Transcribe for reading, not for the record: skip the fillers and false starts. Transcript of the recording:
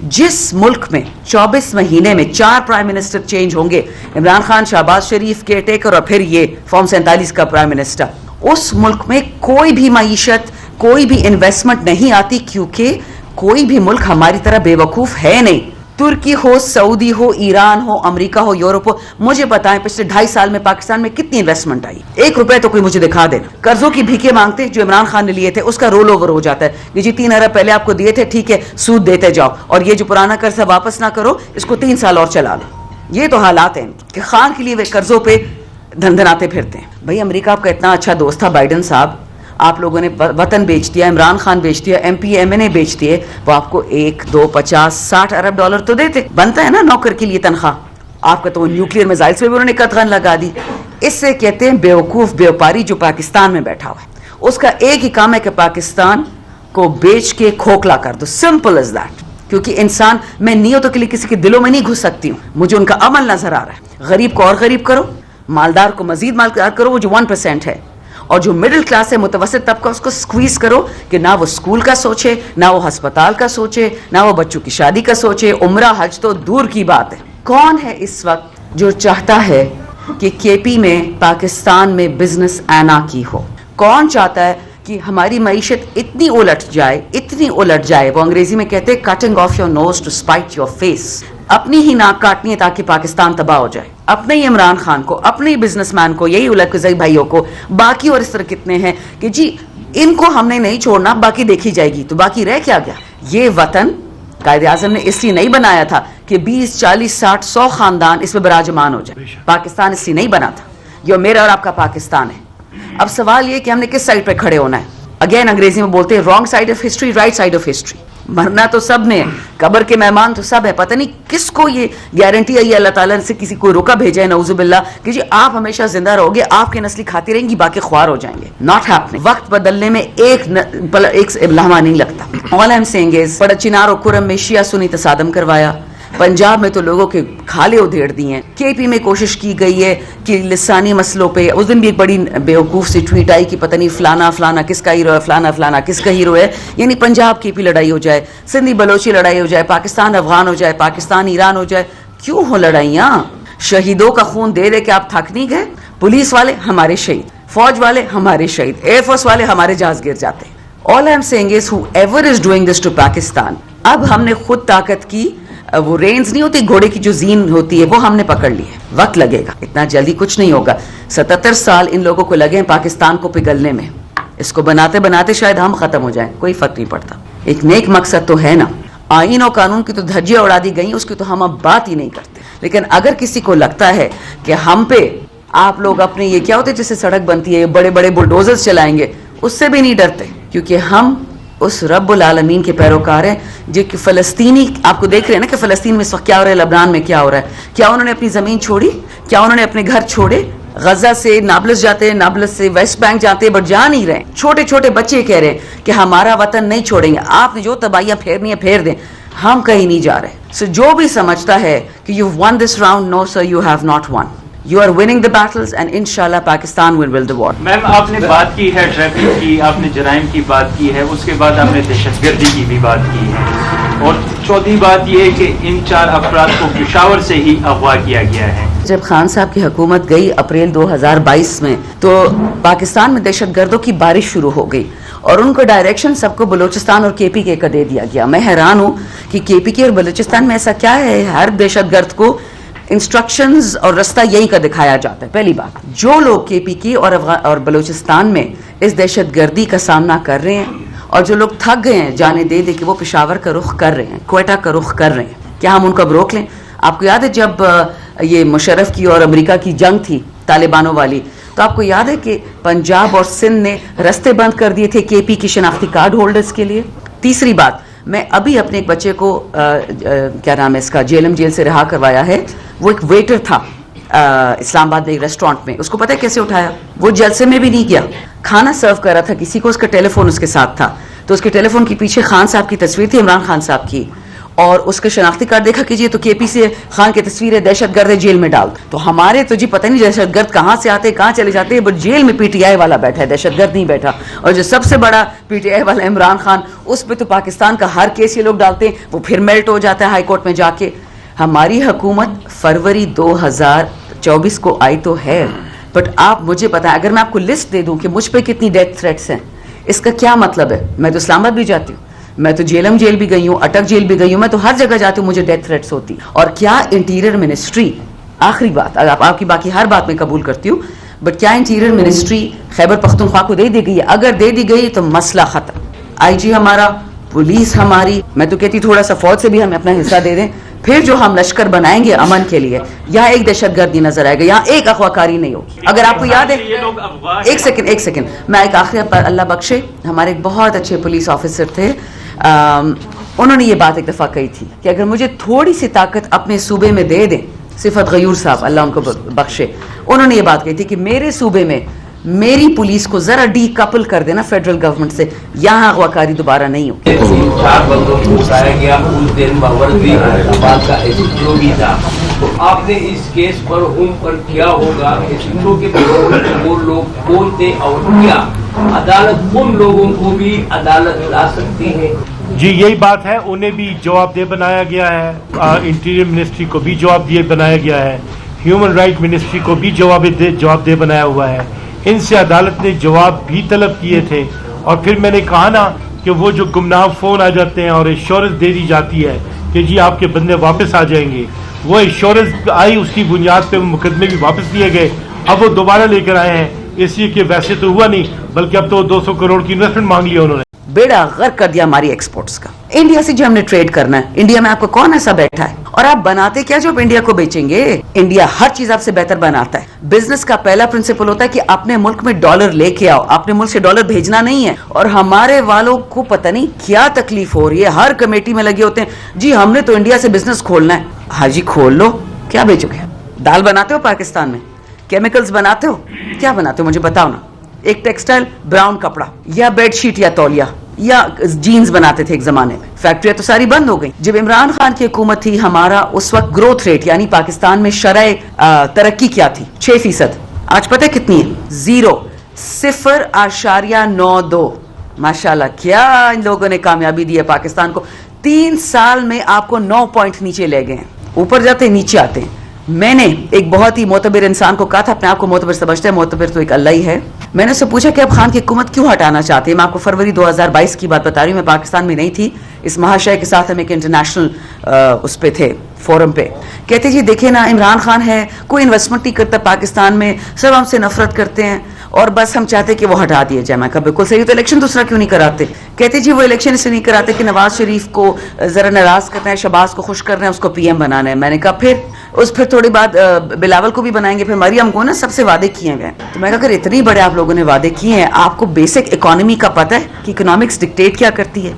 जिस मुल्क में 24 महीने में 4 प्राइम मिनिस्टर चेंज होंगे, इमरान खान, शहबाज शरीफ, केयरटेकर और फिर ये फॉर्म 47 का प्राइम मिनिस्टर, उस मुल्क में कोई भी मईशत, कोई भी इन्वेस्टमेंट नहीं आती, क्योंकि कोई भी मुल्क हमारी तरह बेवकूफ है नहीं। तुर्की हो, सऊदी हो, ईरान हो, अमेरिका हो, यूरोप हो, मुझे बताएं पिछले 2.5 साल में पाकिस्तान में कितनी इन्वेस्टमेंट आई? 1 रुपए तो कोई मुझे दिखा दे। कर्जों की भीखे मांगते जो इमरान खान ने लिए थे, उसका रोल ओवर हो जाता है कि जी 3 अरब पहले आपको दिए थे, ठीक है, सूद देते जाओ, और ये जो पुराना कर्ज वापस ना करो, इसको 3 साल और चला लो। ये तो हालात हैं कि खान के लिए वे कर्जों पे धंधनाते फिरते हैं। भाई अमेरिका आपका इतना अच्छा दोस्त था बाइडन साहब, आप लोगों ने वतन बेच दिया, इमरान खान बेच दिया, MP MNA बेच दिए, वो आपको 1, 2, 50, 60 अरब डॉलर तो देते। बनता है ना नौकर के लिए तनख्वाह। आपका तो न्यूक्लियर मिसाइल से भी उन्होंने कतगन लगा दी। इससे कहते हैं बेवकूफ व्यापारी जो पाकिस्तान में बैठा हुआ है, उसका एक ही काम है कि पाकिस्तान को बेच के खोखला कर दो, सिंपल इज दैट। क्योंकि इंसान, मैं नियतों के लिए किसी के दिलों में नहीं घुस सकती हूँ, मुझे उनका अमल नजर आ रहा है। गरीब को और गरीब करो, मालदार को मजीद मालदार करो, वो जो 1% है, और जो मिडिल क्लास है, मुतवसत तबका, उसको स्क्वीज करो कि ना वो स्कूल का सोचे, ना वो अस्पताल का सोचे, ना वो बच्चों की शादी का सोचे, उम्रा हज तो दूर की बात है। कौन है इस वक्त जो चाहता है कि KP में, पाकिस्तान में बिजनेस आनाकी हो? कौन चाहता है कि हमारी मईशत इतनी उलट जाए, इतनी उलट जाए? वो अंग्रेजी में कहते हैं cutting off your nose to spite your face. अपनी ही नाक काटनी है ताकि पाकिस्तान तबाह हो जाए। अपने ही इमरान खान को, अपने ही बिजनेसमैन को, यही उलगज़ई भाइयों को, बाकी और इस तरह कितने हैं कि जी इनको हमने नहीं छोड़ना, बाकी देखी जाएगी। तो बाकी रह क्या गया? ये वतन कायदे आज़म ने इसलिए नहीं बनाया था कि 20, 40, 60, 100 खानदान इसमें बराजमान हो जाए। पाकिस्तान इसलिए नहीं बना था। ये मेरा और आपका पाकिस्तान है। अब सवाल ये कि हमने किस साइड पे खड़े होना है। अगेन अंग्रेजी में बोलते हैं wrong side of history, right side of history. मरना तो सब ने, कब्र के मेहमान तो सब है। पता नहीं किसको ये गारंटी है, ये अल्लाह ताला से किसी को रोका भेजा है नऊजुबिल्लाह कि जी आप हमेशा जिंदा रहोगे, आपकी नस्ली खाती रहेंगी, बाकी ख्वार हो जाएंगे। Not happening. वक्त बदलने में एक लम्हा नहीं लगता। All I am saying is, बड़ा चिनार और कुरम में शिया सुन्नी तसादम करवाया, पंजाब में तो लोगों के खाले उधेड़ दिए हैं। KP में कोशिश की गई है कि लिसानी मसलों पे, उस दिन भी एक बड़ी बेवकूफ़ सी ट्वीट आई कि पता नहीं फलाना फलाना किसका हीरो है, फलाना फलाना किसका हीरो है। यानी पंजाब KP लड़ाई हो जाए, सिंधी बलोची लड़ाई हो जाए, पाकिस्तान अफगान हो जाए, पाकिस्तान ईरान हो जाए। क्यों हो लड़ाइयाँ? शहीदों का खून दे दे के आप थक नहीं गए? पुलिस वाले हमारे शहीद, फौज वाले हमारे शहीद, एयरफोर्स वाले हमारे जहाज गिर जाते। All I am saying is whoever is doing this to Pakistan, अब हमने खुद ताकत की, वो रेंज नहीं होती घोड़े की जो जीन होती है, वो हमने पकड़ ली है। वक्त लगेगा, इतना जल्दी कुछ नहीं होगा। 77 साल इन लोगों को लगे हैं पाकिस्तान को पिघलने में। इसको बनाते बनाते शायद हम खत्म हो जाएं, कोई फर्क नहीं पड़ता। एक नेक मकसद तो है ना। आईन और कानून की तो धज्जियां उड़ा दी गई, उसकी तो हम अब बात ही नहीं करते। लेकिन अगर किसी को लगता है कि हम पे आप लोग अपने ये क्या होते जैसे सड़क बनती है, बड़े बड़े बुलडोजर्स चलाएंगे, उससे भी नहीं डरते, क्योंकि हम उस रब्बुल आलमीन के पैरोकार हैं जो कि फ़लस्तीनी, आपको देख रहे हैं ना कि फ़लस्तीन में इस वक्त क्या हो रहा है, लबनान में क्या हो रहा है। क्या उन्होंने अपनी ज़मीन छोड़ी? क्या उन्होंने अपने घर छोड़े? गजा से नाबलस जाते हैं, नाबलस से वेस्ट बैंक जाते हैं, बट जा नहीं रहे। छोटे छोटे बच्चे कह रहे हैं कि हमारा वतन नहीं छोड़ेंगे, आपने जो तबाहियां फेरनी है फेर दें, हम कहीं नहीं जा रहे। सो जो भी समझता है कि you won this round, no sir, you have not won. You are winning the battles and inshallah Pakistan will win the war. Ma'am आपने बात की है ट्रैफिक की, आपने जराइम की बात की है, उसके बाद आपने दहशतगर्दी की भी बात की है, और चौथी बात यह है कि इन 4 अफराद को पेशावर से ही अगवा किया गया है। जब खान साहब की हुकूमत गई अप्रैल 2022 में, तो पाकिस्तान में दहशतगर्दों की बारिश शुरू हो गई और उनको डायरेक्शन सबको बलूचिस्तान और KP का दे दिया गया। मैं हैरान हूँ कि KP और बलूचिस्तान में ऐसा क्या है, हर दहशतगर्द को इंस्ट्रक्शंस और रास्ता यही का दिखाया जाता है। पहली बात, जो लोग KP और बलूचिस्तान में इस दहशतगर्दी का सामना कर रहे हैं और जो लोग थक गए हैं जाने दे दे कि वो पेशावर का रुख कर रहे हैं, क्वेटा का रुख कर रहे हैं, क्या हम उनको अब रोक लें? आपको याद है जब ये मुशर्रफ की और अमेरिका की जंग थी तालिबानों वाली, तो आपको याद है कि पंजाब और सिंध ने रास्ते बंद कर दिए थे KP की शनाख्ती कार्ड होल्डर्स के लिए। तीसरी बात, मैं अभी अपने एक बच्चे को क्या नाम है इसका, JLM जेल से रिहा करवाया है। वो एक वेटर था इस्लामाबाद में एक रेस्टोरेंट में, उसको पता है कैसे उठाया? वो जलसे में भी नहीं गया, खाना सर्व कर रहा था किसी को, उसका टेलीफोन उसके साथ था, तो उसके टेलीफोन के पीछे खान साहब की तस्वीर थी, इमरान खान साहब की, اور اس کے شناختی کارڈ دیکھا کیجیے تو کے پی سی خان کی تصویر ہے، دہشت گرد جیل میں ڈال. تو ہمارے تو جی پتہ نہیں دہشت گرد کہاں سے آتے کہاں چلے جاتے ہیں، بٹ جیل میں پی ٹی آئی والا بیٹھا ہے، دہشت گرد نہیں بیٹھا. اور جو سب سے بڑا پی ٹی آئی والا عمران خان، اس پہ تو پاکستان کا ہر کیس یہ لوگ ڈالتے ہیں، وہ پھر میلٹ ہو جاتا ہے ہائی کورٹ میں جا کے. ہماری حکومت فروری 2024 کو آئی تو ہے، بٹ آپ مجھے بتائیں اگر میں آپ کو لسٹ دے دوں کہ مجھ پہ کتنی ڈیتھ تھریٹس ہیں، اس کا کیا مطلب ہے؟ میں تو اسلام آباد بھی جاتی ہوں، میں تو جیلم جیل بھی گئی ہوں، اٹک جیل بھی گئی ہوں، میں تو ہر جگہ جاتی ہوں، مجھے ڈیتھ تھریٹس ہوتی. اور کیا انٹیریئر منسٹری، آخری بات، آپ کی باقی ہر بات میں قبول کرتی ہوں، بٹ کیا انٹیریئر منسٹری خیبر پختونخوا کو دے دی گئی ہے؟ اگر دے دی گئی تو مسئلہ ختم. آئی جی ہمارا، پولیس ہماری، میں تو کہتی تھوڑا سا فوج سے بھی ہمیں اپنا حصہ دے دیں، پھر جو ہم لشکر بنائیں گے امن کے لیے، یہاں ایک دہشت گرد نہیں نظر آئے گا، یہاں ایک اغوا کاری نہیں ہوگی. اگر آپ کو یاد ہے، ایک سیکنڈ میں ایک آخری، اللہ بخشے، ہمارے ایک بہت اچھے پولیس آفیسر تھے، انہوں نے یہ بات ایک دفعہ کہی تھی کہ اگر مجھے تھوڑی سی طاقت اپنے صوبے میں دے دیں، صفت غیور صاحب اللہ ان کو بخشے، انہوں نے یہ بات کہی تھی کہ میرے صوبے میں میری پولیس کو ذرا ڈی کپل کر دینا فیڈرل گورنمنٹ سے، یہاں اغواکاری دوبارہ نہیں ہو. 4 بندوں کو اٹھایا گیا اس دن باوردی حیدرآباد کا ایس ایچ او بھی تھا. تو آپ نے اس کیس پر ان پر کیا ہوگا، ایس ایچ او کے وہ لوگ کون تھے اور کیا عدالت ان لوگوں کو بھی عدالت لا سکتی ہے؟ جی یہی بات ہے، انہیں بھی جواب دہ بنایا گیا ہے، انٹیریئر منسٹری کو بھی جواب دہ بنایا گیا ہے، ہیومن رائٹ منسٹری کو بھی جواب دہ بنایا ہوا ہے. ان سے عدالت نے جواب بھی طلب کیے تھے. اور پھر میں نے کہا نا کہ وہ جو گمنام فون آ جاتے ہیں اور ایشورنس دے دی جاتی ہے کہ جی آپ کے بندے واپس آ جائیں گے، وہ ایشورنس آئی، اس کی بنیاد پہ مقدمے بھی واپس لیے گئے. اب وہ دوبارہ لے کر آئے ہیں، اس لیے کہ ویسے تو ہوا نہیں، بلکہ اب تو 200 کروڑ کی انویسٹمنٹ مانگ لیا انہوں نے. بیڑا غرق کر دیا ہماری ایکسپورٹس کا. انڈیا سے جو ہم نے ٹریڈ کرنا ہے، انڈیا میں آپ کو کون ایسا بیٹھا ہے؟ اور آپ بناتے کیا جو آپ انڈیا کو بیچیں گے؟ انڈیا ہر چیز آپ سے بہتر بناتا ہے. بزنس کا پہلا پرنسپل ہوتا ہے کہ اپنے ملک میں ڈالر لے کے آؤ، اپنے ملک سے ڈالر بھیجنا نہیں ہے. اور ہمارے والوں کو پتہ نہیں کیا تکلیف ہو رہی ہے، ہر کمیٹی میں لگے ہوتے ہیں جی ہم نے تو انڈیا سے بزنس کھولنا ہے. ہاں جی کھول لو، کیا بیچو گے؟ دال بناتے ہو پاکستان میں؟ کیمیکلز بناتے ہو؟ کیا بناتے ہو مجھے بتاؤ نا. ایک ٹیکسٹائل براؤن کپڑا یا بیڈ شیٹ یا تولیہ یا جینز بناتے تھے ایک زمانے میں، فیکٹریاں تو ساری بند ہو گئی. جب عمران خان کی حکومت تھی، ہمارا اس وقت گروتھ ریٹ یعنی پاکستان میں شرح ترقی کیا تھی؟ 6%. آج پتہ کتنی ہے؟ 0.92. ماشاءاللہ کیا ان لوگوں نے کامیابی دی ہے پاکستان کو. 3 سال میں آپ کو 9 پوائنٹ نیچے لے گئے ہیں. اوپر جاتے ہیں نیچے آتے ہیں. میں نے ایک بہت ہی معتبر انسان کو کہا تھا، اپنے آپ کو معتبر سمجھتا ہے، معتبر تو ایک اللہ ہی ہے. میں نے اس سے پوچھا کہ اب خان کی حکومت کیوں ہٹانا چاہتے ہیں؟ میں آپ کو فروری 2022 کی بات بتا رہی ہوں، میں پاکستان میں نہیں تھی، اس مہاشے کے ساتھ ہم ایک انٹرنیشنل اس پہ تھے، فورم پہ. کہتے جی دیکھیں نا عمران خان ہے، کوئی انویسٹمنٹ نہیں کرتا پاکستان میں، سب ہم سے نفرت کرتے ہیں اور بس ہم چاہتے کہ وہ ہٹا دیا جائے. میں کہا بالکل صحیح، تو الیکشن دوسرا کیوں نہیں کراتے؟ کہتے جی وہ الیکشن اس لیے نہیں کراتے کہ نواز شریف کو ذرا ناراض کرنا ہے، شہباز کو خوش کرنا ہے، اس کو پی ایم بنانا ہے. میں نے کہا پھر تھوڑی بعد بلاول کو بھی بنائیں گے، پھر مریم کو نا، سب سے وعدے کیے گئے. تو میں کہا اگر اتنی بڑے آپ لوگوں نے وعدے کیے ہیں، آپ کو بیسک اکانومی کا پتہ ہے کہ اکنامکس ڈکٹیٹ کیا کرتی ہے؟